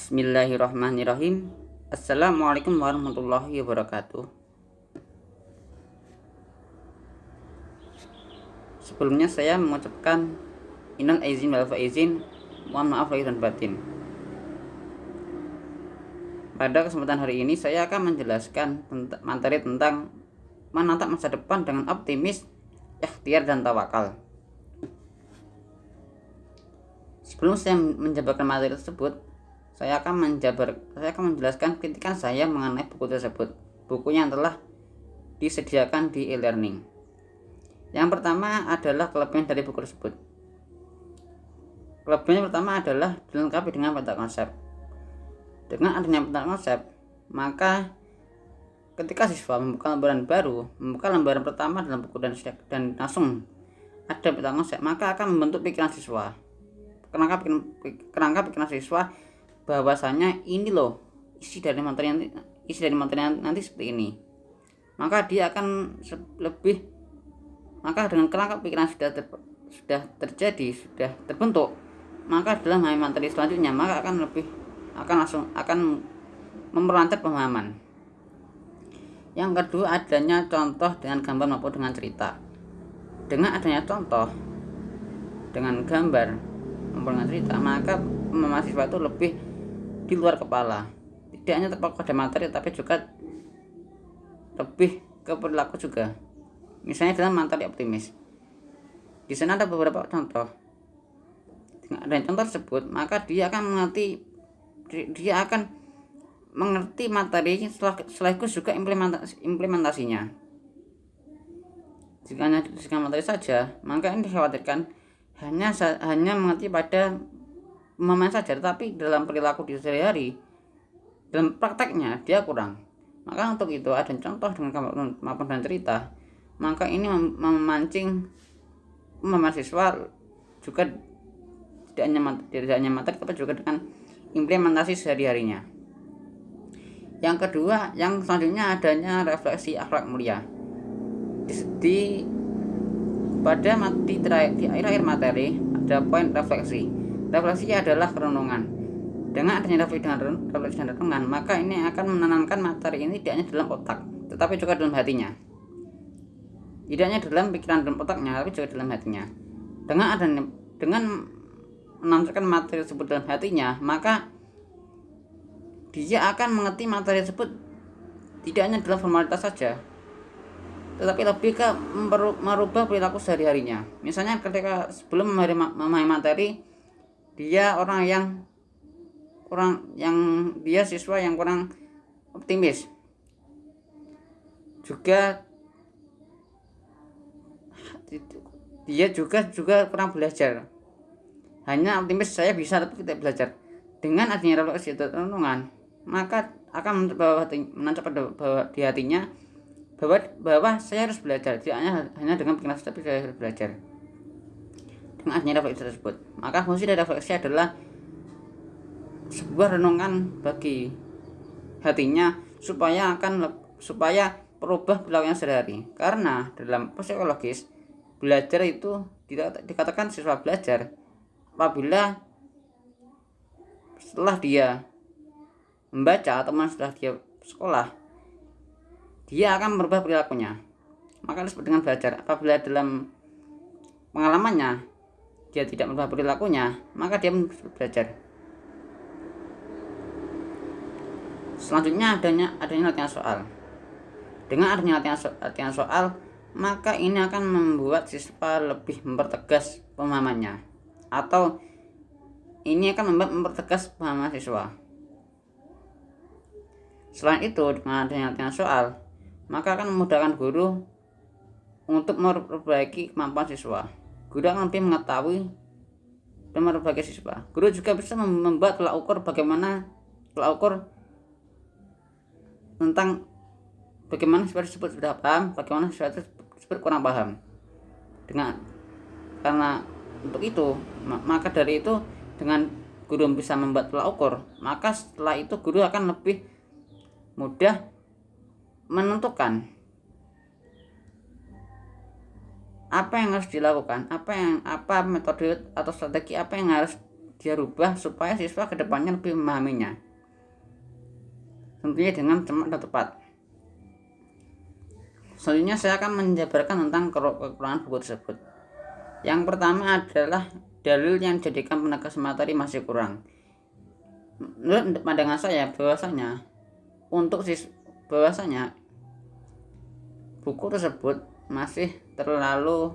Bismillahirrahmanirrahim. Assalamualaikum warahmatullahi wabarakatuh. Sebelumnya saya mengucapkan innal aizin wal faizin, mohon maaf lahir dan batin. Pada kesempatan hari ini saya akan menjelaskan materi tentang menatap masa depan dengan optimis, ikhtiar dan tawakal. Sebelum saya menjabarkan materi tersebut, saya akan menjelaskan kritikan saya mengenai buku tersebut. Bukunya telah disediakan di e-learning. Yang pertama adalah kelebihan dari buku tersebut. Kelebihan pertama adalah dilengkapi dengan peta konsep. Dengan adanya peta konsep, maka ketika siswa membuka lembaran pertama dalam buku dan langsung ada peta konsep, maka akan membentuk pikiran siswa. Kerangka pikiran siswa bahwasanya ini loh isi dari materi nanti seperti ini, maka dia akan maka dengan kerangka pikiran sudah terbentuk, maka dalam materi selanjutnya maka akan memperlancar pemahaman. Yang kedua, adanya contoh dengan gambar maupun dengan cerita. Dengan adanya contoh dengan gambar maupun dengan cerita, maka mahasiswa itu lebih di luar kepala, tidak hanya terpaku pada materi tapi juga lebih ke perilaku juga. Misalnya dalam materi optimis, di sana ada beberapa contoh. Dengan adanya contoh tersebut, maka dia akan mengerti materi sekaligus juga implementasinya. Jika materi saja, maka ini dikhawatirkan hanya mengerti pada pemahaman saja, tetapi dalam perilaku di sehari-hari, dalam prakteknya dia kurang. Maka untuk itu ada contoh dengan gambar maupun dengan cerita, maka ini memancing mahasiswa juga tidak hanya materi tapi juga dengan implementasi sehari-harinya. Yang kedua, yang selanjutnya adanya refleksi akhlak mulia. Di akhir materi ada poin refleksi. Refleksi adalah renungan. Dengan adanya refleksi dan renungan, maka ini akan menanamkan materi ini tidak hanya dalam otak, tetapi juga dalam hatinya. Tidak hanya dalam pikiran dan otaknya, tapi juga dalam hatinya. Dengan menanamkan materi tersebut dalam hatinya, maka dia akan mengerti materi tersebut tidak hanya dalam formalitas saja, tetapi lebih ke merubah perilaku sehari-harinya. Misalnya ketika sebelum memahami materi, dia siswa yang kurang optimis, dia juga kurang belajar, hanya optimis saya bisa tapi tidak belajar. Dengan adanya refleksi dan renungan, maka akan menancap di hatinya bahwa saya harus belajar, tidak hanya dengan pikiran tapi saya harus belajar. Dengan adanya refleksi tersebut, maka fungsi dari refleksi adalah sebuah renungan bagi hatinya supaya berubah perilakunya sehari-hari. Karena dalam psikologis, belajar itu dikatakan siswa belajar apabila setelah dia membaca atau setelah dia sekolah, dia akan merubah perilakunya. Maka disebut dengan belajar. Apabila dalam pengalamannya dia tidak merubah perilakunya, maka dia belajar. Selanjutnya adanya latihan soal. Dengan adanya latihan soal, maka ini akan membuat siswa lebih mempertegas pemahamannya, atau ini akan mempertegas pemahaman siswa. Selain itu, dengan adanya latihan soal, maka akan memudahkan guru untuk memperbaiki kemampuan siswa. Guru akan lebih mengetahui dan memperbaiki siswa. Guru juga bisa membuat tolak ukur tentang bagaimana siswa tersebut sudah paham, bagaimana siswa tersebut kurang paham. Karena untuk itu, maka dari itu dengan guru bisa membuat tolak ukur, maka setelah itu guru akan lebih mudah menentukan apa yang harus dilakukan, apa metode atau strategi apa yang harus dia rubah supaya siswa kedepannya lebih memahaminya, tentunya dengan cermat dan tepat. Selanjutnya saya akan menjabarkan tentang kekurangan buku tersebut. Yang pertama adalah dalil yang dijadikan penegas materi masih kurang. Menurut pandangan saya bahwasanya buku tersebut masih terlalu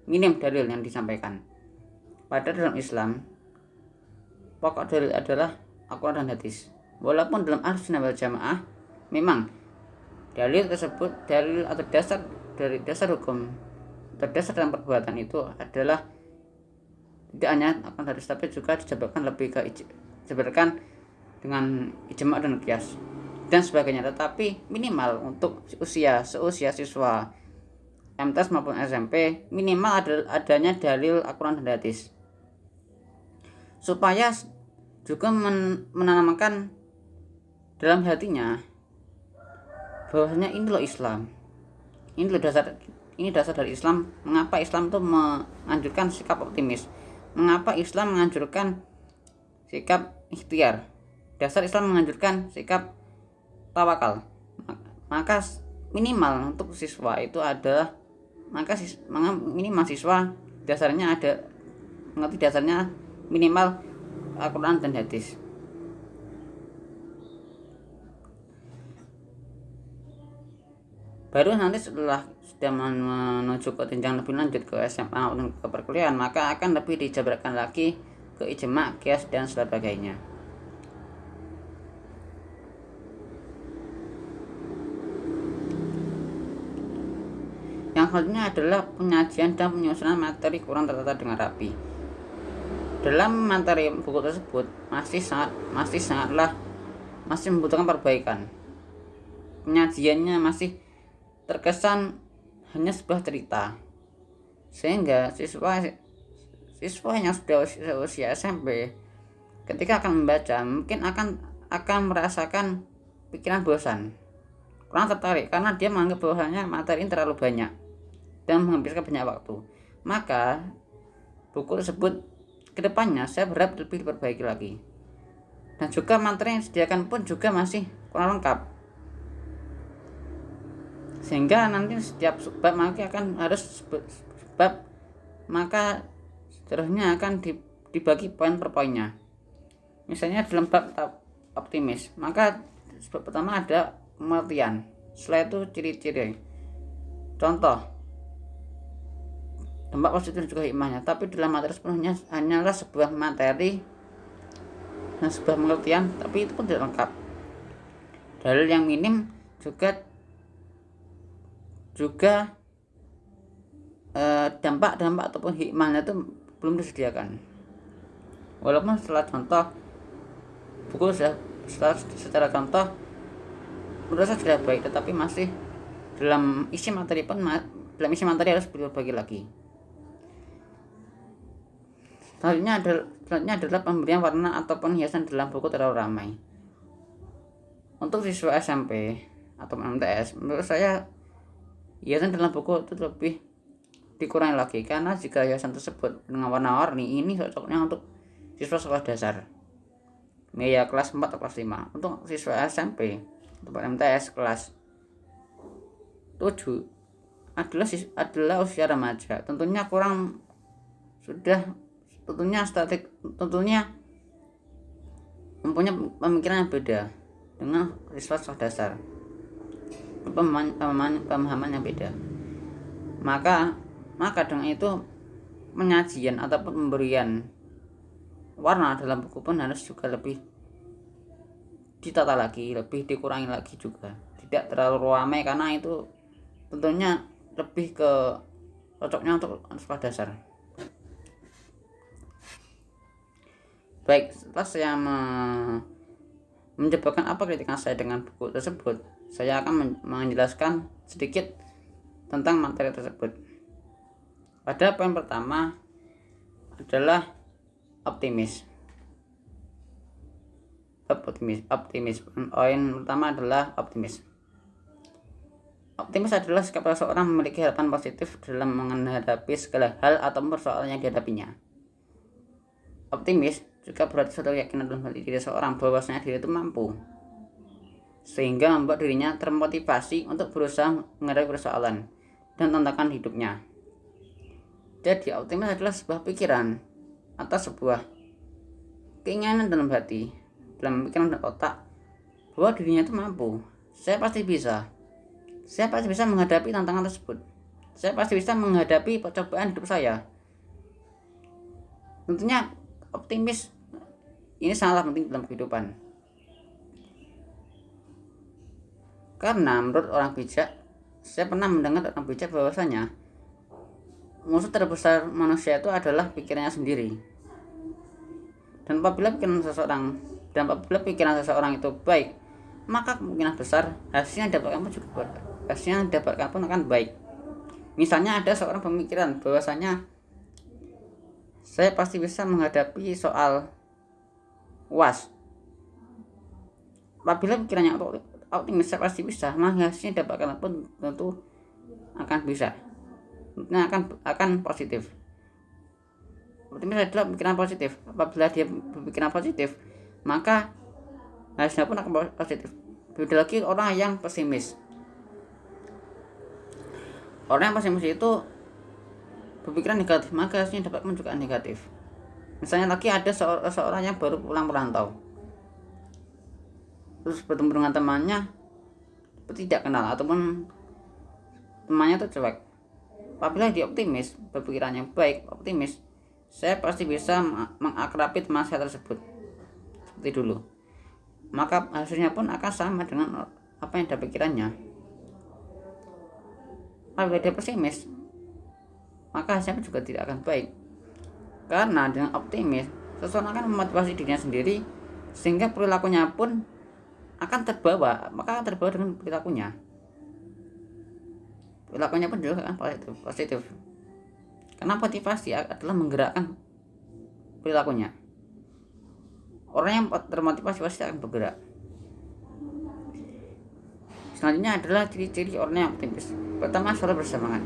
minim dalil yang disampaikan. Padahal dalam Islam pokok dalil adalah Al-Quran dan hadis. Walaupun dalam Ahlussunnah wal Jamaah memang dalil tersebut, dalil atau dasar dari dasar hukum atau dasar dalam perbuatan itu adalah tidak hanya Al-Quran dan hadis, tapi juga dijabarkan dengan ijma' dan qiyas dan sebagainya. Tetapi minimal untuk seusia siswa MTS maupun SMP minimal adanya dalil Al-Quran dan hadis, supaya juga menanamkan dalam hatinya bahwasanya ini loh Islam, ini dasar dari Islam. Mengapa Islam itu menganjurkan sikap optimis, mengapa Islam menganjurkan sikap ikhtiar, dasar Islam menganjurkan sikap tawakal. Maka minimal untuk siswa itu adalah minimal siswa dasarnya ada mengerti dasarnya minimal Al-Quran dan hadis. Baru nanti setelah sudah menuju ke jenjang lebih lanjut ke SMA dan ke perkuliahan, maka akan lebih dijabarkan lagi ke ijma', qiyas dan sebagainya. Yang selanjutnya adalah penyajian dan penyusunan materi kurang tertata dengan rapi. Dalam materi buku tersebut masih membutuhkan perbaikan. Penyajiannya masih terkesan hanya sebuah cerita, sehingga siswa yang sudah usia SMP ketika akan membaca mungkin akan merasakan pikiran bosan, kurang tertarik, karena dia menganggap bahwasanya materi ini terlalu banyak dan menghabiskan banyak waktu. Maka buku tersebut kedepannya saya berharap lebih diperbaiki lagi, dan juga materi yang disediakan pun juga masih kurang lengkap, sehingga nanti setiap bab maka seterusnya akan dibagi poin per poinnya. Misalnya dalam bab optimis, maka bab pertama ada pengertian, setelah itu ciri-ciri, contoh, dampak positif dan juga hikmahnya. Tapi dalam materi sepenuhnya hanyalah sebuah materi dan sebuah pengertian, tapi itu pun tidak lengkap. Dalil yang minim juga dampak ataupun hikmahnya itu belum disediakan. Walaupun setelah contoh buku secara contoh menurut saya sudah baik, tetapi masih dalam isi materi harus berbagi lagi. Selanjutnya adalah pemberian warna ataupun hiasan dalam buku terlalu ramai. Untuk siswa SMP atau MTS, menurut saya hiasan dalam buku itu lebih dikurangi lagi, karena jika hiasan tersebut dengan warna-warni, ini cocoknya untuk siswa sekolah dasar, ya kelas 4 atau kelas 5. Untuk siswa SMP atau MTS kelas 7 adalah usia remaja, tentunya mempunyai pemikiran yang beda dengan siswa sekolah dasar, pemahaman yang beda. Maka dengan itu penyajian ataupun pemberian warna dalam buku pun harus juga lebih ditata lagi, lebih dikurangi lagi juga, tidak terlalu ramai, karena itu tentunya lebih ke cocoknya untuk sekolah dasar. Baik, setelah saya menjelaskan apa kritikan saya dengan buku tersebut, saya akan menjelaskan sedikit tentang materi tersebut. Pada poin pertama adalah optimis. Poin pertama adalah optimis. Optimis adalah sikap seseorang memiliki harapan positif dalam menghadapi segala hal atau persoalan yang dihadapinya. Optimis juga berarti suatu keyakinan dalam hati diri seorang bahwasanya diri itu mampu, sehingga membuat dirinya termotivasi untuk berusaha menghadapi persoalan dan tantangan hidupnya. Jadi optimis adalah sebuah pikiran atau sebuah keinginan dalam hati, dalam pikiran dan otak, bahwa dirinya itu mampu. Saya pasti bisa menghadapi tantangan tersebut. Saya pasti bisa menghadapi percobaan hidup saya. Tentunya optimis ini sangatlah penting dalam kehidupan. Karena menurut orang bijak, saya pernah mendengar orang bijak bahwasanya musuh terbesar manusia itu adalah pikirannya sendiri. Dan apabila pikiran seseorang itu baik, maka kemungkinan besar hasilnya dapatkan pun akan baik. Misalnya ada seorang pemikiran bahwasanya saya pasti bisa menghadapi soal UAS. Apabila pikirannya optimis, saya pasti bisa, maka hasilnya dapatkan pun tentu akan bisa. Tentunya akan positif. Optimis adalah pikiran positif. Apabila dia berpikiran positif, maka hasilnya pun akan positif. Beda lagi orang yang pesimis. Orang yang pesimis itu berpikiran negatif, maka hasilnya dapat juga negatif. Misalnya lagi ada seorang yang baru pulang merantau, terus bertemu dengan temannya tidak kenal ataupun temannya itu cuek. Apabila dia optimis, berpikirannya baik, optimis, saya pasti bisa mengakrabi teman saya tersebut seperti dulu, maka hasilnya pun akan sama dengan apa yang ada pikirannya. Apabila dia pesimis, maka hasilnya juga tidak akan baik. Karena dengan optimis, seseorang akan memotivasi dirinya sendiri, sehingga perilakunya pun akan terbawa dengan perilakunya. Perilakunya pun juga akan positif. Karena motivasi adalah menggerakkan perilakunya. Orang yang termotivasi pasti akan bergerak. Selanjutnya adalah ciri-ciri orang yang optimis. Pertama, selalu bersemangat.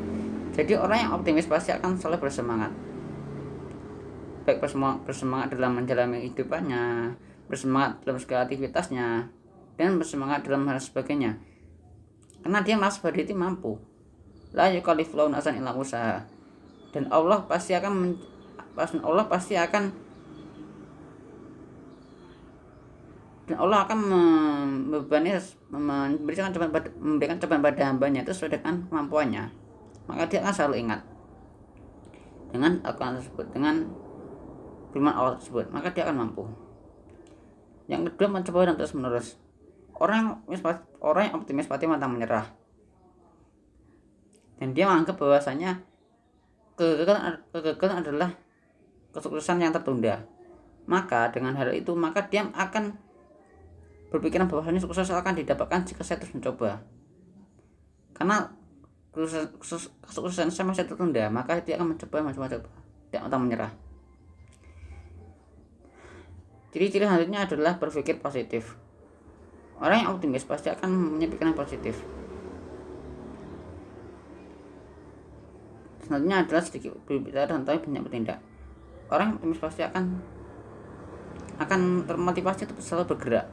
Jadi orang yang optimis pasti akan selalu bersemangat. Baik bersemangat dalam menjalani kehidupannya, bersemangat dalam segala aktivitasnya, dan bersemangat dalam hal sebagainya. Karena dia merasa bahwa dia itu mampu. La yukallifullahu nafsan illa wus'aha. Dan Allah pasti akan memberikan cobaan pada hambanya itu sesuai dengan kemampuannya. Maka dia akan selalu ingat dengan Al-Quran tersebut, dengan firman Allah tersebut, maka dia akan mampu. Yang kedua, mencoba dan terus menerus. Orang yang optimis pasti pantang menyerah, dan dia menganggap bahwasanya kegagalan adalah kesuksesan yang tertunda. Maka dengan hal itu, maka dia akan berpikiran bahwasanya sukses akan didapatkan jika saya terus mencoba. Karena kesuksesan saya masih tertunda, maka dia akan mencoba, tidak pantang menyerah. Ciri-ciri selanjutnya adalah berpikir positif. Orang yang optimis pasti akan mempunyai pikiran positif. Selanjutnya adalah sedikit berbicara dan banyak bertindak. Orang yang optimis pasti akan termotivasi untuk selalu bergerak.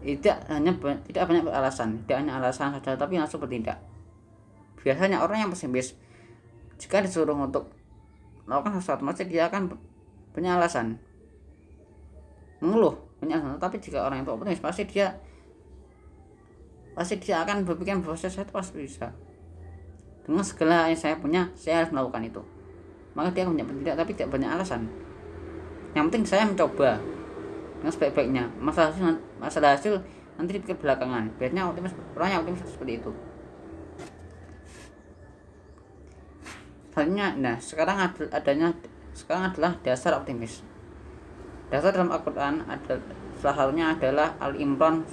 Tidak banyak alasan saja, tapi langsung bertindak. Biasanya orang yang pesimis, jika disuruh untuk melakukan sesuatu, mesti dia akan banyak alasan, mengeluh banyak alasan. Tapi jika orang itu optimis, pasti dia akan berpikir bahwa saya pasti bisa. Dengan segala yang saya punya, saya harus melakukan itu. Maka dia akan banyak bertindak, tapi tidak banyak alasan. Yang penting saya mencoba dengan sebaik-baiknya. Masalah hasil nanti dipikir belakangan. Biasanya orang yang optimis seperti itu. Selanjutnya, sekarang adalah dasar optimis. Dasar dalam Al-Quran salah satunya adalah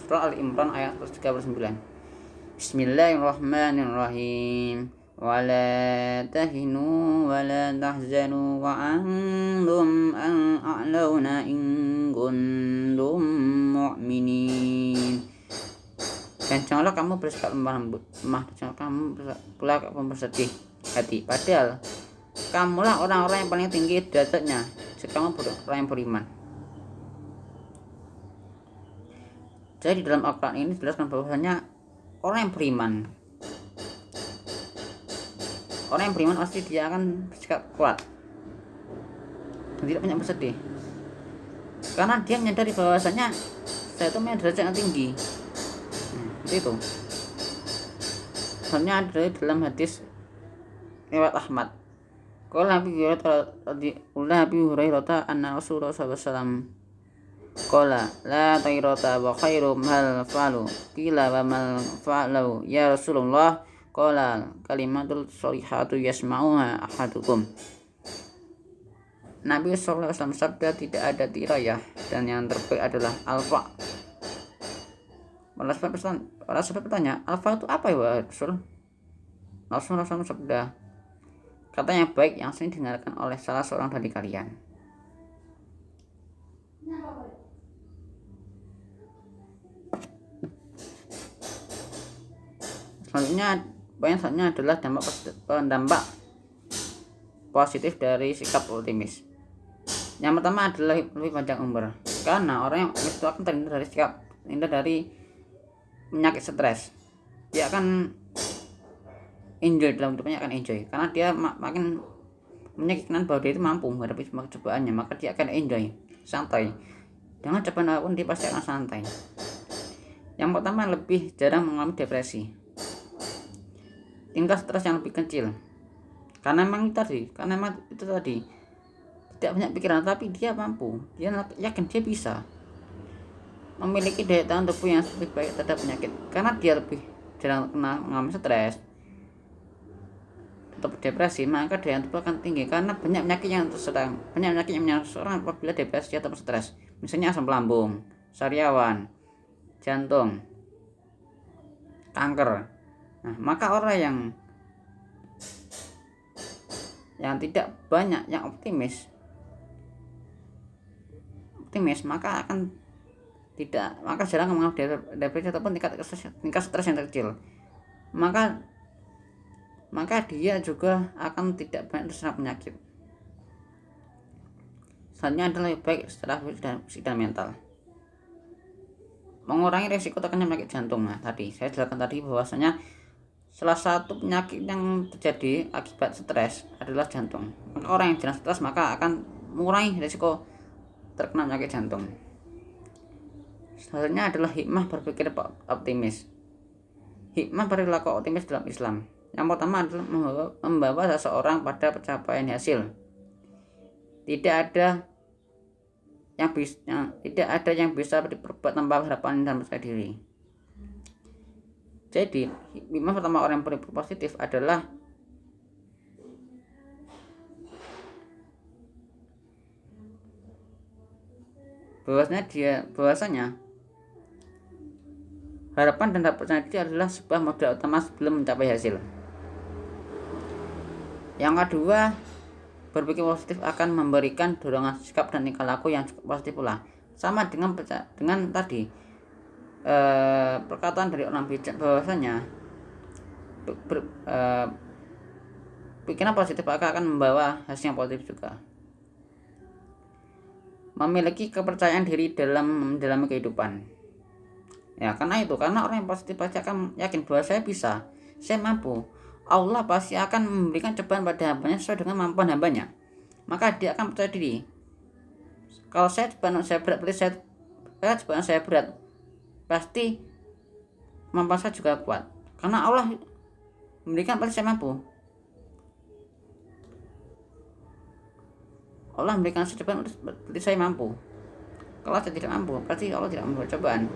surah Al-Imran ayat 139. Bismillahirrahmanirrahim. Wala tahinu wala tahzanu wa antum a'launa in kuntum mu'minin. Dan janganlah kamu bersikap lemah lembut, jangan kamu bersikap bersedih hati, padahal kamulah orang-orang yang paling tinggi derajatnya jika kamu orang yang beriman. Jadi dalam Al-Quran ini dijelaskan bahwasanya orang yang beriman pasti dia akan bersikap kuat dan tidak banyak bersedih, karena dia menyadari bahwasanya saya itu punya derajat yang tinggi. Seperti itu. Soalnya ada dalam hadis riwayat Ahmad. Qala Abi Hurairah anna Rasulullah SAW qala la tayrata wa khairum hal fa'lu qila wa mal fa'lu ya Rasulullah qala kalimatul sholihatu yasma'uha ahadukum. Nabi SAW sabda tidak ada tirayah dan yang terbaik adalah alfa. Para sahabat bertanya, alfa itu apa ya Rasul? Rasulullah SAW sabda, kata yang baik yang sering didengarkan oleh salah seorang dari kalian. Selanjutnya adalah dampak positif dari sikap optimis. Yang pertama adalah lebih panjang umur, karena orang yang optimis itu akan terhindar dari penyakit stres. Dia akan enjoy dalam hidupnya, akan enjoy karena dia makin meyakinkan bahwa dia itu mampu menghadapi semua cobaannya, maka dia akan enjoy, santai. Dengan cobaan apapun dia pasti akan santai. Yang pertama, lebih jarang mengalami depresi, tingkat stres yang lebih kecil, karena memang itu tadi tidak banyak pikiran, tapi dia mampu, dia yakin dia bisa memiliki daya tahan tubuh yang lebih baik terhadap penyakit, karena dia lebih jarang mengalami stres atau depresi, maka daya tubuh akan tinggi, karena banyak penyakit yang menyerang seorang apabila depresi atau stres, misalnya asam lambung, sariawan, jantung, kanker. Nah, maka orang yang tidak banyak yang optimis maka jarang mengalami depresi ataupun tingkat stres yang kecil, maka dia juga akan tidak banyak terserang penyakit. Selanjutnya adalah lebih baik secara fisik dan mental, mengurangi risiko terkena penyakit jantung. Nah, tadi saya jelaskan bahwasanya salah satu penyakit yang terjadi akibat stres adalah jantung. Maka orang yang jarang stres maka akan mengurangi risiko terkena penyakit jantung. Selanjutnya adalah hikmah berpikir optimis. Hikmah perilaku optimis dalam Islam. Yang pertama adalah membawa seseorang pada pencapaian hasil. Tidak ada yang bisa diperbuat tanpa harapan dan percaya diri. Jadi, hikmah pertama orang yang berpikir positif adalah bahwasanya harapan dan percaya diri adalah sebuah modal utama sebelum mencapai hasil. Yang kedua, berpikir positif akan memberikan dorongan sikap dan tingkah laku yang cukup positif pula. Sama dengan tadi perkataan dari orang bijak bahwasanya pikiran positif akan membawa hasil yang positif juga. Memiliki kepercayaan diri dalam menjalani kehidupan. Ya, karena orang yang positif pasti akan yakin bahwa saya bisa, saya mampu. Allah pasti akan memberikan cobaan pada hambanya sesuai dengan kemampuan hambanya. Maka dia akan percaya diri. Kalau cobaan saya berat, pasti kemampuan saya juga kuat. Karena Allah memberikan pasti saya mampu. Allah memberikan cobaan berarti saya mampu. Kalau saya tidak mampu, berarti Allah tidak memberi cobaan.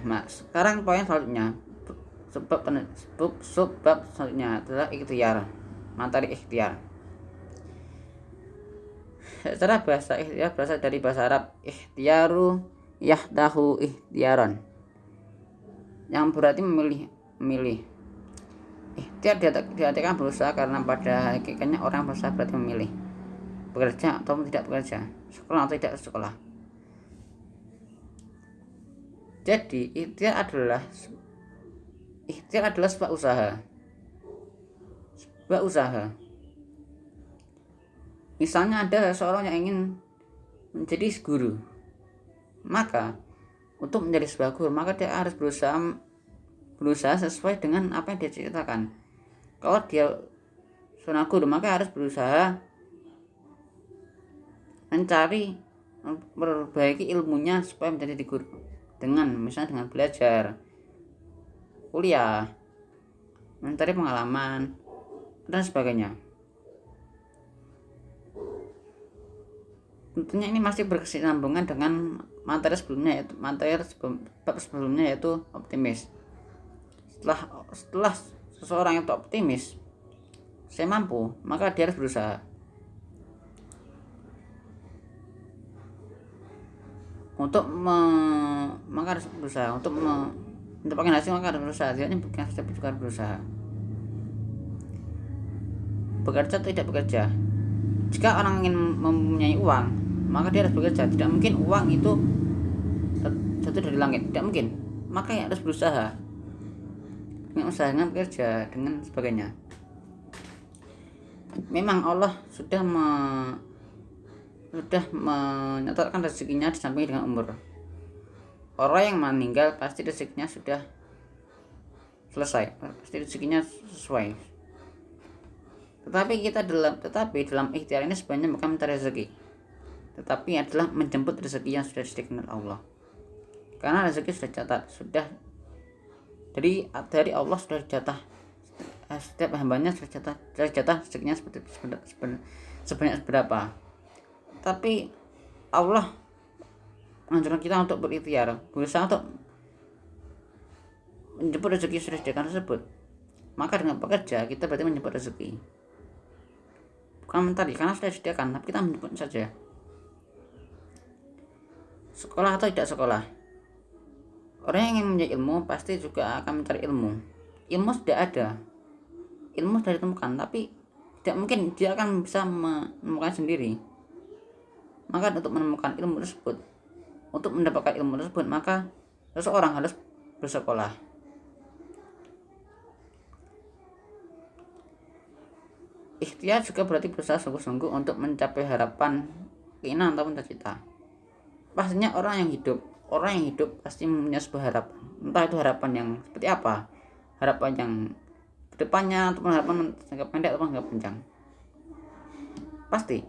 Nah, sekarang poin selanjutnya, sebab selanjutnya adalah ikhtiar, materi ikhtiar. Secara bahasa ikhtiar berasal dari bahasa Arab ikhtiaru yahdahu ikhtiaran, yang berarti memilih. Ikhtiar diartikan berusaha, karena pada hakikatnya orang berusaha berarti memilih bekerja atau tidak bekerja, sekolah atau tidak sekolah. Jadi ikhtiar adalah sebuah usaha. usaha. Misalnya ada seseorang yang ingin menjadi guru, maka untuk menjadi sebuah guru maka dia harus berusaha sesuai dengan apa yang dia ceritakan. Kalau dia seorang guru maka harus berusaha mencari memperbaiki ilmunya supaya menjadi guru, dengan misalnya dengan belajar, kuliah, mencari pengalaman dan sebagainya. Tentunya ini masih berkesinambungan dengan materi sebelumnya, yaitu sebelumnya yaitu optimis. Setelah seseorang itu optimis, saya mampu, maka dia harus berusaha untuk mendapatkan hasil, maka harus berusaha. Tidaknya bukan saja juga harus berusaha. Bekerja atau tidak bekerja, jika orang ingin mempunyai uang maka dia harus bekerja. Tidak mungkin uang itu jatuh dari langit, tidak mungkin. Maka yang harus berusaha, dengan usaha, dengan bekerja, dengan sebagainya. Memang Allah sudah menyadarkan rezekinya disamping dengan umur. Orang yang meninggal pasti rezekinya sudah selesai, pasti rezekinya sesuai. Tetapi dalam ikhtiar ini sebenarnya bukan mencari rezeki, tetapi adalah menjemput rezeki yang sudah disediakan oleh Allah. Karena rezeki sudah dari Allah sudah jatah, setiap hambanya sudah jatah rezekinya sebanyak berapa. Tapi Allah menganjurkan kita untuk berikhtiar, berusaha untuk menjemput rezeki yang sudah disediakan tersebut. Maka dengan bekerja kita berarti menjemput rezeki, bukan mencari, karena sudah disediakan, tapi kita menjemput saja. Sekolah atau tidak sekolah, orang yang ingin mencari ilmu pasti juga akan mencari ilmu. Ilmu sudah ada, ilmu sudah ditemukan, tapi tidak mungkin dia akan bisa menemukan sendiri. Maka untuk menemukan ilmu tersebut, untuk mendapatkan ilmu tersebut, maka seseorang harus bersekolah. Ikhtiar juga berarti berusaha sungguh-sungguh untuk mencapai harapan, keinginan ataupun cita-cita. Pastinya orang yang hidup pasti mempunyai sebuah harapan. Entah itu harapan yang seperti apa, harapan yang kedepannya ataupun harapan jangka pendek ataupun jangka panjang. Pasti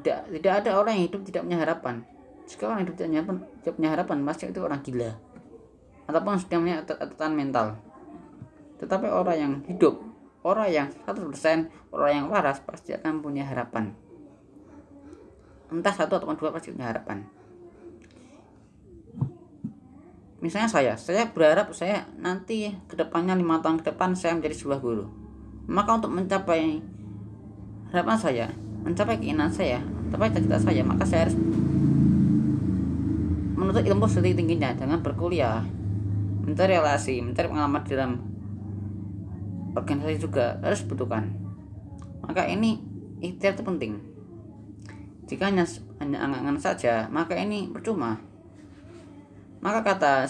tidak ada orang yang hidup tidak punya harapan. Jika orang hidup tidak punya harapan, pasti itu orang gila ataupun sedang punya atatan mental. Tetapi orang yang hidup, orang yang 100%, orang yang waras pasti akan punya harapan. Entah 1 ataupun 2 pasti punya harapan. Misalnya saya berharap saya nanti kedepannya 5 tahun ke depan saya menjadi sebuah guru. Maka untuk mencapai harapan saya, mencapai keinginan saya, mencapai cita-cita saya, maka saya harus menuntut ilmu setinggi-tingginya dengan berkuliah, mencari relasi, mencari pengalaman dalam organisasi juga harus dibutuhkan. Maka ini ikhtiar itu penting. Jika hanya angan-angan saja, maka ini percuma. Maka ada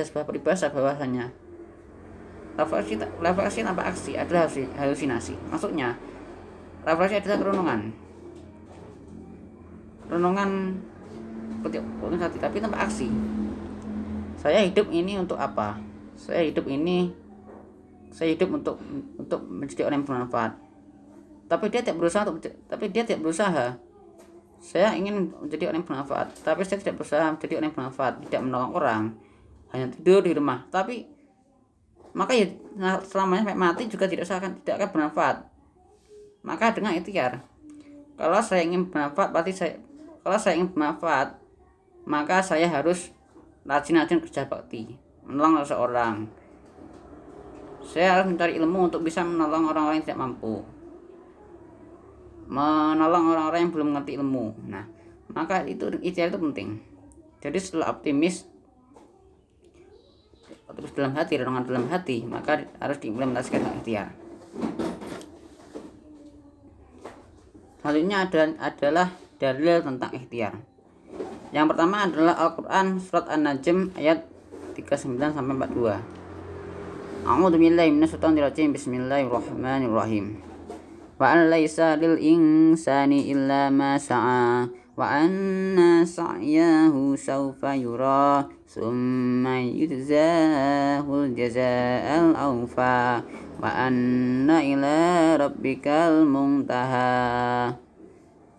sebuah peribahasa bahwasanya refleksi tanpa aksi adalah halusinasi. Maksudnya, refleksi adalah renungan seperti hati, tapi tanpa aksi. Saya hidup ini untuk apa? Saya hidup untuk menjadi orang yang bermanfaat. Tapi dia tidak berusaha. Saya ingin menjadi orang yang bermanfaat, tapi saya tidak berusaha menjadi orang yang bermanfaat, tidak menolong orang, hanya tidur di rumah. Tapi maka ya selamanya sampai mati juga tidak akan bermanfaat. Maka dengan ikhtiar, kalau saya ingin bermanfaat, maka saya harus rajin-rajin kerja bakti, menolong seseorang. Saya harus mencari ilmu untuk bisa menolong orang-orang yang tidak mampu, menolong orang-orang yang belum mengerti ilmu. Nah, maka itu ikhtiar itu penting. Jadi setelah optimis dalam hati, renungan dalam hati, maka harus diimplementasikan ikhtiar. Selanjutnya adalah dalil tentang ikhtiar. Yang pertama adalah Al-Quran surat An-Najm ayat 39-42. A'udzu billahi minasyaitonir rajim. Bismillahirrahmanirrahim. Wa an laisa lil insani illa ma sa'a wa anna sa'yahu sawfa yura summa yujzahul jazaa'al awfa wa anna ila rabbikal muntaha.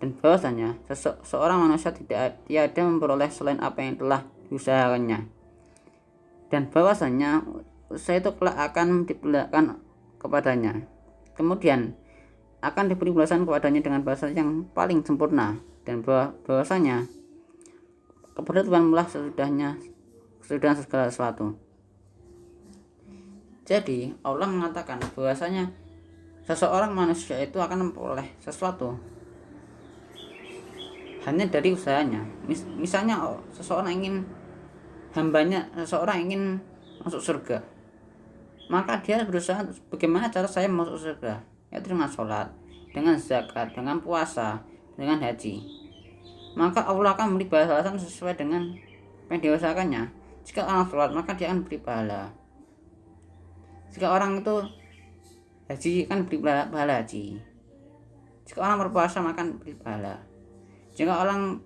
Dan bahwasanya seorang manusia tiada memperoleh selain apa yang telah diusahakannya, dan bahwasanya usaha itu kelak akan diperlihatkan kepadanya, kemudian akan diberi balasan kepadanya dengan balasan yang paling sempurna, dan bahwasanya kepada Tuhan lah sesudah segala sesuatu. Jadi Allah mengatakan bahwasanya seseorang manusia itu akan memperoleh sesuatu hanya dari usahanya. Misalnya seseorang ingin masuk surga, maka dia berusaha bagaimana cara saya masuk surga, yaitu dengan sholat, dengan zakat, dengan puasa, dengan haji. Maka Allah akan memberi balasan sesuai dengan apa yang diusahakannya. Jika orang sholat, maka dia akan beri pahala. Jika orang itu haji, kan beri pahala haji. Jika orang berpuasa, maka beri pahala. Jika orang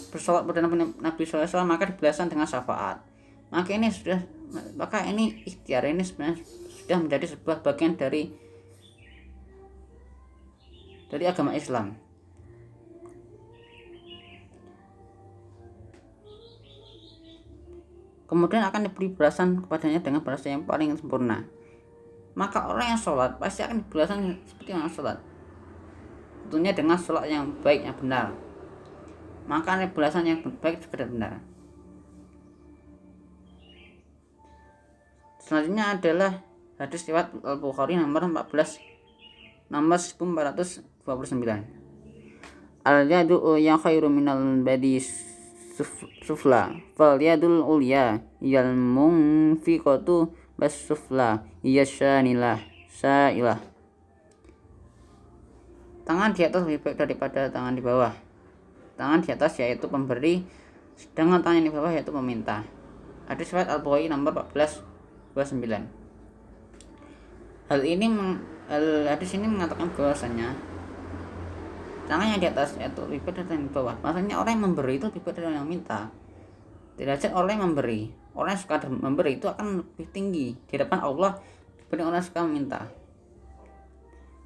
bersolat berdana Nabi SAW, maka dibalasan dengan syafaat. Maka ini ikhtiar, ini sebenarnya sudah menjadi sebuah bagian dari agama Islam. Kemudian akan diberi balasan kepadanya dengan balasan yang paling sempurna. Maka orang yang sholat pasti akan dibalasan seperti orang sholat, tentunya dengan sholat yang baik, yang benar. Maka ada balasan yang baik juga benar. Selanjutnya adalah hadis riwayat Al-Bukhari nomor 1429. Al-yadu ya khairu minal badi sufla fal yadul ulya yal munfiqatu bas sufla yashanilah sailah. Tangan di atas lebih baik daripada tangan di bawah. Tangan di atas yaitu pemberi, sedangkan tangan di bawah yaitu peminta. Hadis riwayat Al-Bukhari nomor 1429. Hadis ini mengatakan bahwasanya tangan yang di atas yaitu lebih baik dari tangan di bawah. Maksudnya orang yang memberi itu lebih baik dari yang minta. Derajat orang yang memberi, orang yang suka memberi itu akan lebih tinggi di depan Allah dibanding orang yang suka meminta.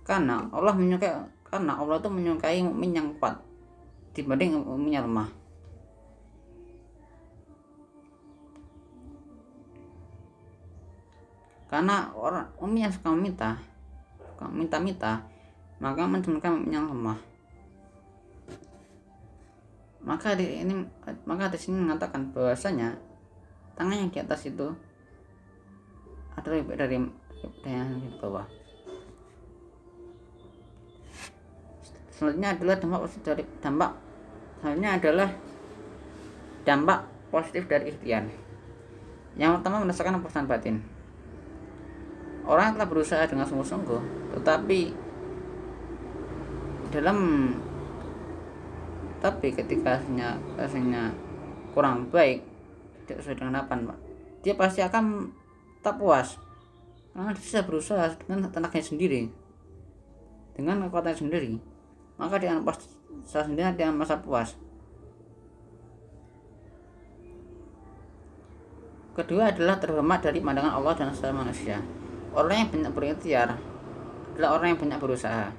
Karena Allah itu menyukai mukmin yang kuat dibanding mukmin yang lemah. Karena orang mukmin yang suka minta, maka mencerminkan mukmin yang lemah. Maka di sini mengatakan bahwasanya tangan yang di atas itu adalah lebih dari yang di bawah. Selanjutnya adalah dampak positif dari ikhtiar. Yang pertama, merasakan kepuasan batin. Orang yang telah berusaha dengan sungguh-sungguh, tetapi ketika hasilnya kurang baik, tidak sesuai dengan harapan, dia pasti akan tak puas karena dia sudah berusaha dengan tenaganya sendiri, dengan kekuatannya sendiri. Maka dia akan merasa puas. Kedua adalah terhormat dari pandangan Allah dan sesama manusia. Orang yang banyak berikhtiar adalah orang yang banyak berusaha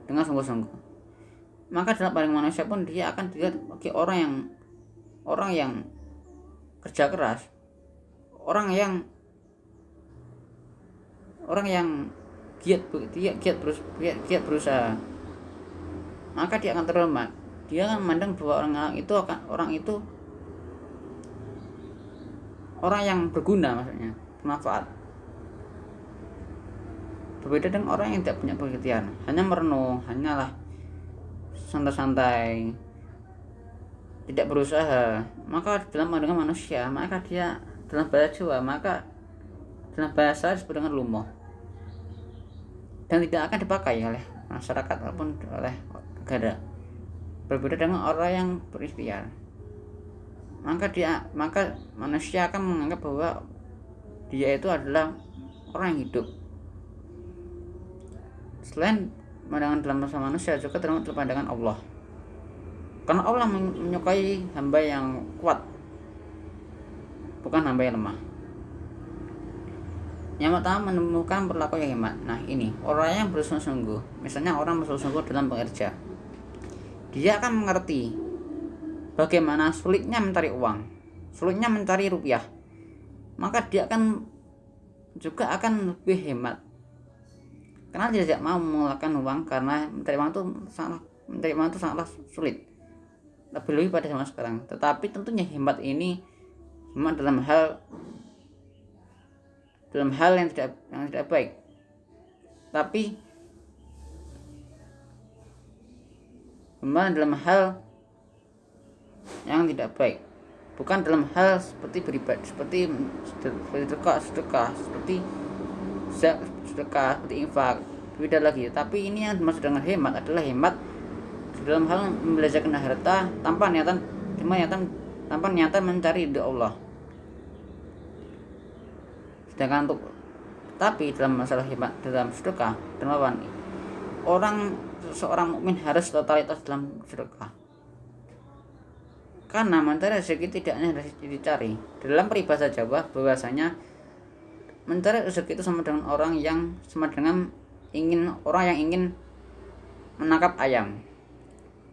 dengan sungguh-sungguh. Maka dalam pandangan manusia pun dia akan dilihat sebagai orang yang kerja keras, orang yang giat berusaha. Maka dia akan terhormat. Dia akan memandang bahwa orang itu orang yang berguna, maksudnya bermanfaat. Berbeda dengan orang yang tidak punya berikhtiar, hanya merenung, hanyalah santai-santai, tidak berusaha. Maka dalam pandangan manusia, maka dia dalam bahasa Jawa, disebut dengan lumoh dan tidak akan dipakai oleh masyarakat ataupun oleh negara. Berbeda dengan orang yang berikhtiar, maka manusia akan menganggap bahwa dia itu adalah orang yang hidup. Selain pandangan dalam masa manusia, juga termasuk dalam pandangan Allah. Karena Allah menyukai hamba yang kuat, bukan hamba yang lemah. Yang pertama, menemukan perilaku yang hemat. Nah ini, orang yang bersungguh-sungguh, misalnya orang bersungguh-sungguh dalam bekerja, dia akan mengerti bagaimana sulitnya mencari uang, sulitnya mencari rupiah, maka dia juga akan lebih hemat. Karena dia tidak mau mengeluarkan uang, karena mencari uang itu sangatlah sulit, lebih pada zaman sekarang. Tetapi tentunya hemat ini hemat dalam hal yang tidak baik, tapi hemat dalam hal yang tidak baik, bukan dalam hal seperti beribadah, seperti sedekah, seperti sedekah, seperti infak, beda lagi. Tapi ini yang dimaksud dengan hemat adalah hemat dalam hal membelajarkan harta tanpa niatan mencari ridha Allah. Sedangkan tapi dalam masalah hemat dalam sedekah, dermawan, seorang mukmin harus totalitas dalam sedekah. Karena mencari rezeki tidak hanya dicari. Dalam peribahasa Jawa bahwasanya mencari rezeki itu sama dengan orang yang ingin menangkap ayam.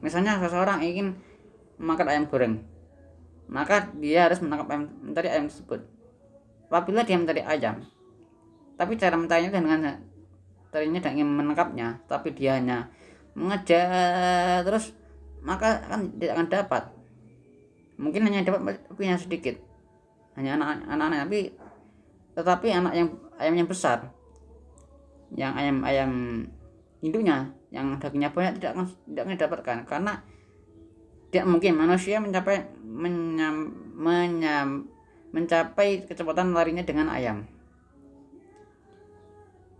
Misalnya seseorang ingin memakan ayam goreng, maka dia harus mencari ayam tersebut. Apabila dia mencari ayam, tapi cara mencarinya dengan ingin menangkapnya, tapi dia hanya mengejar terus, maka tidak akan dapat. Mungkin hanya dapat tapi hanya sedikit, hanya anak-anak, tetapi ayam yang besar, yang ayam induknya yang dagingnya banyak tidak akan didapatkan, karena tidak mungkin manusia mencapai kecepatan larinya dengan ayam.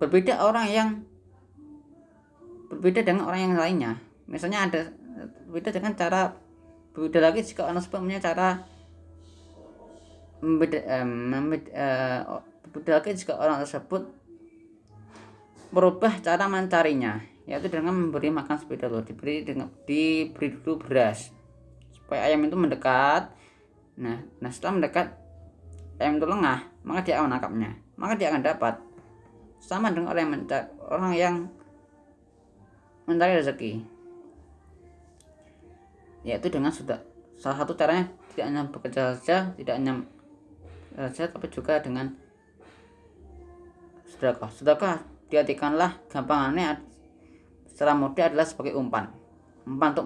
Berbeda dengan orang yang lainnya. Misalnya berbeda lagi jika orang tersebut punya cara berbeda lagi jika orang tersebut merubah cara mencarinya, yaitu dengan memberi makan sepeda telur, diberi dulu beras supaya ayam itu mendekat. Nah setelah mendekat, ayam itu lengah, maka dia akan menangkapnya, maka dia akan dapat. Sama dengan orang yang mencari rezeki, yaitu dengan salah satu caranya tidak hanya bekerja saja, tapi juga dengan sedekah. Diartikanlah gampangannya secara mudah adalah sebagai umpan untuk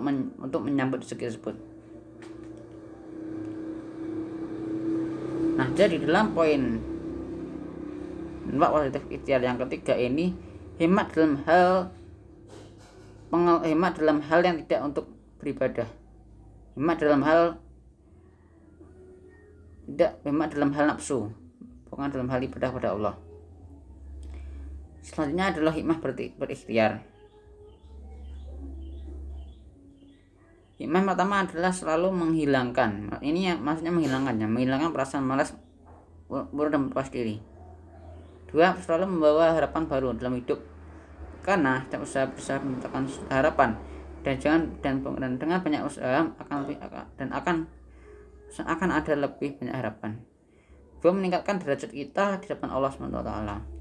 menyambut rezeki tersebut. Nah, jadi dalam poin dampak positif ikhtiar yang ketiga ini, hemat dalam hal yang tidak untuk beribadah, hemat dalam hal nafsu, bukan dalam hal ibadah pada Allah. Selanjutnya adalah hikmah berikhtiar. Hikmah pertama adalah selalu menghilangkan, ini maksudnya menghilangkan perasaan malas, bodoh dan puas diri. 2. Selalu membawa harapan baru dalam hidup, karena setiap usaha bisa menciptakan harapan, dan dengan banyak usaha akan ada lebih banyak harapan. 2. Meningkatkan derajat kita di depan Allah SWT,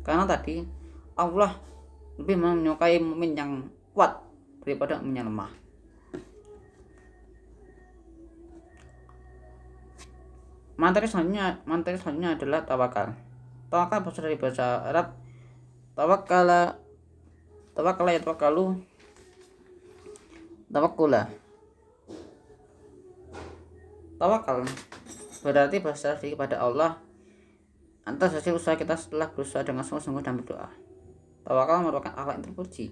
karena tadi Allah lebih menyukai mukmin yang kuat daripada mukmin yang lemah. Materi selanjutnya adalah tawakal. Tawakal berasal dari bahasa Arab tawakkala yatawakkalu, tawakkula. Tawakal berarti berserah diri kepada Allah atas hasil usaha kita setelah berusaha dengan sungguh-sungguh dan berdoa. Tawakal merupakan akhlak yang terpuji.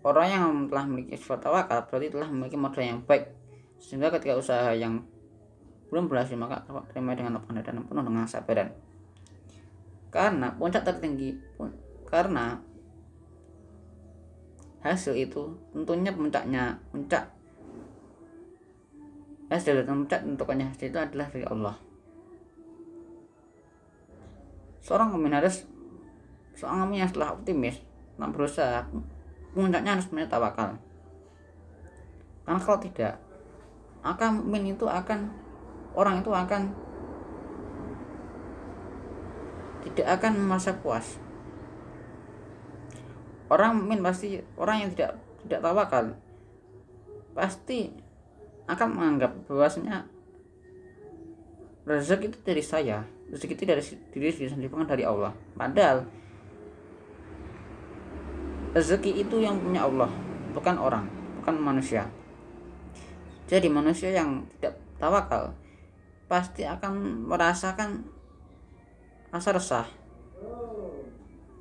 Orang yang telah memiliki sifat tawakal berarti telah memiliki modal yang baik, sehingga ketika usaha yang belum berhasil, maka terima dengan lapang dada dan penuh dengan kesabaran. Karena karena hasil itu tentunya hasil tentukannya hasil itu adalah dari Allah. Seorang mukmin yang setelah optimis, setelah berusaha, puncaknya harus punya tawakal. Karena kalau tidak, orang itu akan tidak akan merasa puas. Orang yang tidak tawakal pasti akan menganggap bahwasanya rezeki itu dari saya, rezeki itu dari diri sendiri, bukan dari Allah. Padahal rezeki itu yang punya Allah, bukan orang, bukan manusia. Jadi manusia yang tidak tawakal pasti akan merasakan rasa resah,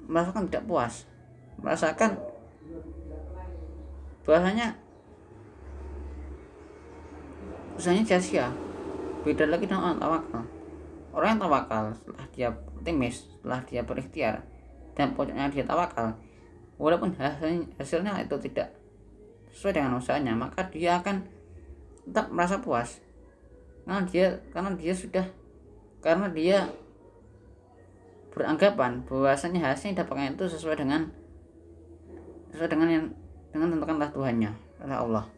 merasakan tidak puas, merasakan bahwasanya usahanya sia-sia. Beda lagi dengan orang tawakal. Orang yang tawakal, setelah dia optimis, setelah dia berikhtiar dan puncaknya dia tawakal, walaupun hasilnya itu tidak sesuai dengan usahanya, maka dia akan tetap merasa puas karena dia beranggapan bahwasanya hasil yang dapatkan itu sesuai dengan yang tentukan Tuhannya, oleh Allah.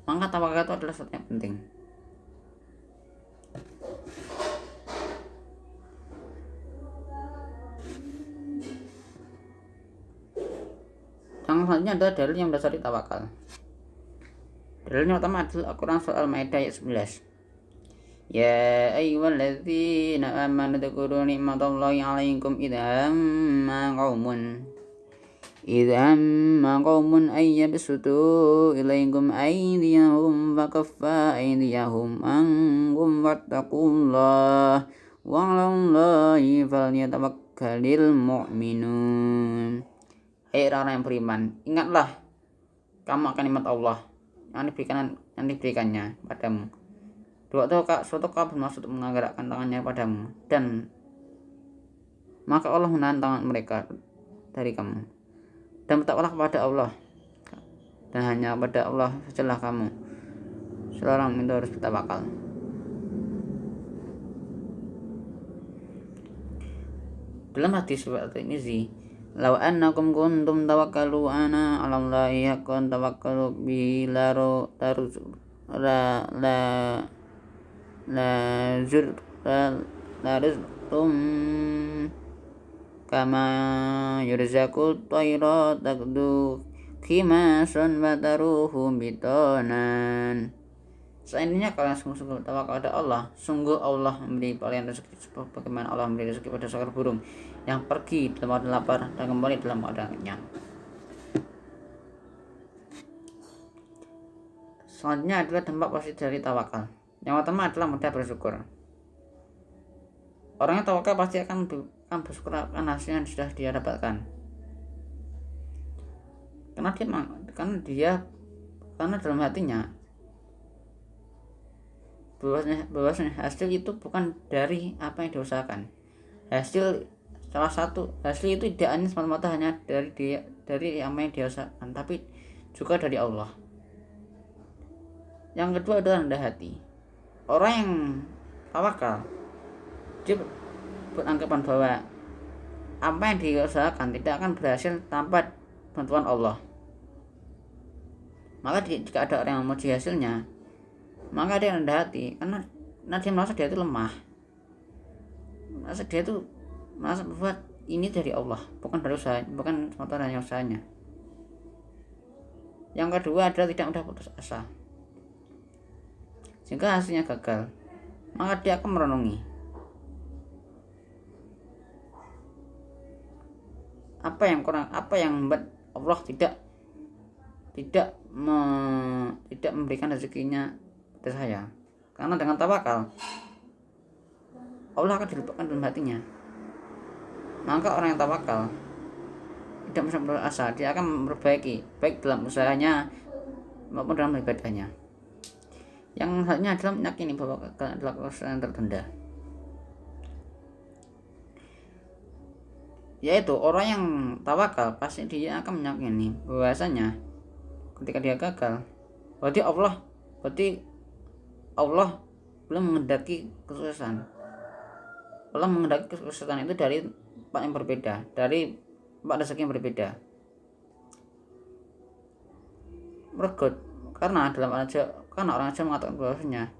Maka tawakal itu adalah sesuatu yang penting. Yang selanjutnya adalah dalil yang mendasari tawakal. Dalilnya pertama adalah Al-Quran surah Al-Maidah ayat 11. Ya ayyuhalladzina amanu dzkuru ni'matallahi 'alaikum idh hamma qaumun ayyabsutu ilaikum aydiyahum fakaffa aydiyahum ankum wattaqullah wa 'alallahi falyatawakkalul mu'minun. Hai orang yang beriman, ingatlah kamu akan nikmat Allah yang diberikannya padamu. Suatu kau bermaksud menggerakkan tangannya padamu, dan maka Allah menahan tangan mereka dari kamu. Dan bertakwalah kepada Allah, dan hanya kepada Allah sajalah kamu seorang itu harus bertawakal. Dalam hadis riwayat Tirmizi, "Law annakum kuntum tawakkaluna 'ala Allahi haqqan tawakkalu bihi la rizqtum kama yurzaqut tayra taqdu khimasan wa taruhu bitanan." Seandainya kalian sungguh-sungguh bertawakal kepada Allah, sungguh Allah memberi kalian rezeki sebagaimana Allah memberi rezeki pada seekor burung yang pergi dalam keadaan lapar dan kembali dalam keadaan kenyang. Selanjutnya adalah dampak positif dari tawakal. Yang pertama adalah mudah bersyukur. Orang yang tawakal pasti akan bersyukur akan hasil yang sudah dia dapatkan. Karena dalam hatinya bahwasanya hasil itu bukan dari apa yang diusahakan. Hasil itu tidak hanya semata-mata hanya dari apa yang diusahakan, tapi juga dari Allah. Yang kedua adalah rendah hati. Orang yang tawakal, dia beranggapan bahwa apa yang diusahakan tidak akan berhasil tanpa bantuan Allah. Maka jika ada orang yang memuji hasilnya, maka dia rendah hati karena dia merasa dia itu lemah, merasa bahwa ini dari Allah, bukan dari usaha, bukan semata hanya usahanya. Yang kedua adalah tidak mudah putus asa. Jika hasilnya gagal, maka dia akan merenungi apa yang membuat Allah tidak memberikan rezekinya pada saya. Karena dengan tawakal Allah akan dilupakan dalam hatinya. Maka orang yang tawakal tidak bisa berputus asa, dia akan memperbaiki baik dalam usahanya maupun dalam ibadahnya. Yang selanjutnya adalah meyakini bahwa kegagalan adalah kesalahan tertunda. Yaitu orang yang tawakal pasti dia akan meyakini bahwasanya ketika dia gagal, berarti Allah belum menghendaki kesuksesan. Allah menghendaki kesuksesan itu dari tempat yang berbeda, dari tempat rezeki yang berbeda. Meregut karena orang aja mengatakan bahwasanya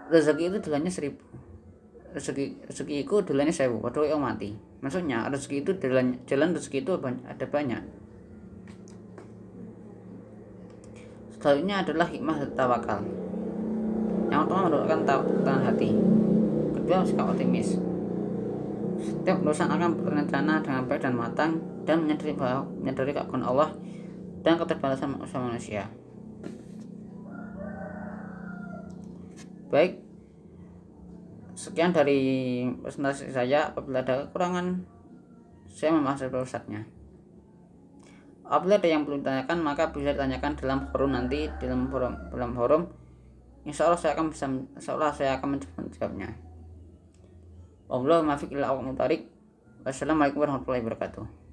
rezeki itu dolannya 1000, rezeki itu dolannya 1000, padahal yang mati. Maksudnya rezeki itu jalan rezeki itu ada banyak. Selanjutnya adalah hikmah tawakal. Yang pertama menurunkan tahan hati. Kedua, sikap optimis. Setiap urusan akan berencana dengan baik dan matang dan menyadari keagungan Allah dan keterbatasan manusia. Baik, sekian dari presentasi saya. Apabila ada kekurangan, saya memaafkan Ustadznya. Apabila ada yang belum ditanyakan, maka bisa ditanyakan dalam forum nanti, dalam forum. Insya Allah saya akan menjawabnya. Wassalamualaikum warahmatullahi wabarakatuh.